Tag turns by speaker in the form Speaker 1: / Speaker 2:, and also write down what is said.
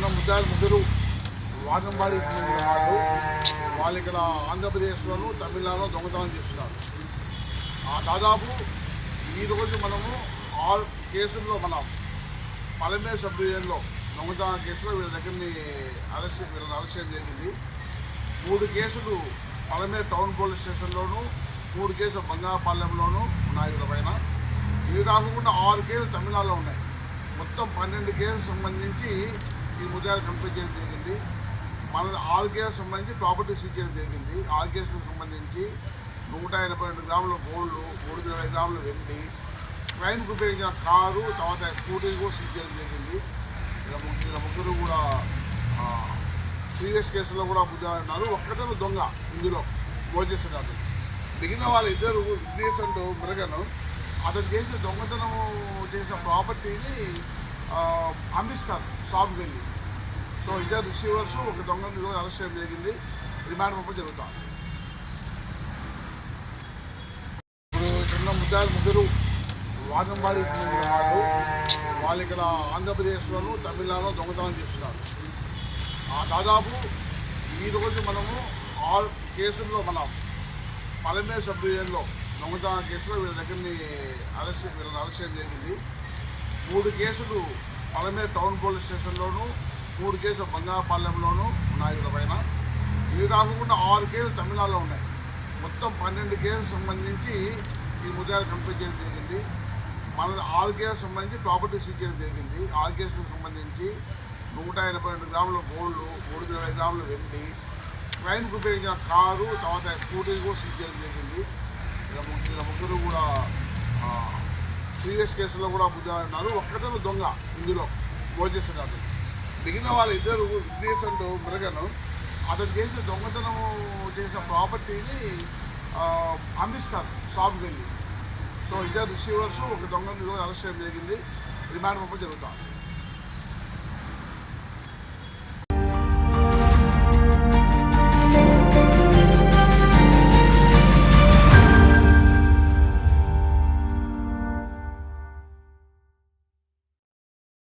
Speaker 1: చిన్న ముగ్గురు వాదంబాడి వాళ్ళు వాళ్ళు ఇక్కడ ఆంధ్రప్రదేశ్లోను తమిళనాడులో దొంగతనం చేస్తున్నారు. దాదాపు ఈరోజు మనము 6 కేసుల్లో మనం పలమేరు సబ్ డివిజన్లో దొంగతనం కేసులో వీళ్ళ దగ్గరని వీళ్ళని అరెస్ట్ చేయడం జరిగింది. 3 కేసులు పలమేరు టౌన్ పోలీస్ స్టేషన్లోను, 3 కేసులు బంగాపాలెంలోనూ ఉన్నాయి వీళ్ళ పైన. ఇవి కాకుండా 6 కేసులు తమిళనాడులో ఉన్నాయి. మొత్తం 12 కేసులకు సంబంధించి ఈ ముద్దాయిలు కంప్లీట్ చేయడం జరిగింది. మన 6 కేసులకు సంబంధించి ప్రాపర్టీ సీజ్ చేయడం జరిగింది. 6 కేసులకు సంబంధించి 182 గ్రాముల గోల్డ్, 320 గ్రాముల వెండి, క్రైమ్కి ఉపయోగించిన కారు, తర్వాత స్కూటీ కూడా సీజ్ చేయడం జరిగింది. ఇలా ముగ్గురు కూడా సీరియస్ కేసులో కూడా ముద్దాయిలు ఉన్నారు. ఒక్కతను దొంగ ఇందులో మోజేస్తున్నాడు. మిగిలిన వాళ్ళ ఇద్దరు విద్యేశండ్ మృగను అతను చేసిన దొంగతనం చేసిన ప్రాపర్టీని అమ్మిస్తారు షాప్కి వెళ్ళి. సో ఇద్దరు రిసీవర్స్ ఒక దొంగని అరెస్ట్ చేయడం జరిగింది. రిమాండ్ పంపడం జరుగుతుంది. ఇప్పుడు చిన్న ముగ్గురు వాదంబాడి వాళ్ళు ఇక్కడ ఆంధ్రప్రదేశ్లోను తమిళనాడులో దొంగతనం చేస్తున్నారు. దాదాపు ఈరోజు మనము 6 కేసుల్లో మనం పలమేరు సబ్ డివిజన్లో దొంగతనం కేసులో వీళ్ళ దగ్గరని వీళ్ళని అరెస్ట్ చేయడం జరిగింది. 3 కేసులు పలమేరు టౌన్ పోలీస్ స్టేషన్లోను, 3 కేసులు బంగాపాలెంలోనూ ఉన్నాయి వీళ్ళ పైన. ఇవి కాకుండా 6 కేసులు తమిళనాడులో ఉన్నాయి. మొత్తం 12 కేసులకు సంబంధించి ఈ ముద్దాయిలు కంప్లీట్ చేయడం జరిగింది. మన 6 కేసులకు సంబంధించి ప్రాపర్టీ సీజ్ చేయడం జరిగింది. 6 కేసులకు సంబంధించి 182 గ్రాముల గోల్డ్, 320 గ్రాముల వెండి, క్రైమ్కి ఉపయోగించిన కారు, తర్వాత స్కూటీ కూడా సీజ్ చేయడం జరిగింది. ఇలా ముగ్గురు కూడా సీరియస్ కేసులో కూడా ముద్దాయిలు ఉన్నారు. ఒక్కతను దొంగ ఇందులో మోజేస్తున్నాడు. మిగిలిన వాళ్ళ ఇద్దరు విద్యేశండ్ మృగను అతను చేసిన దొంగతనం చేసిన ప్రాపర్టీని అమ్మిస్తారు షాప్కి వెళ్ళి. సో ఇద్దరు రిసీవర్స్ ఒక దొంగని అరెస్ట్ చేయడం జరిగింది. రిమాండ్ పంపడం జరుగుతుంది.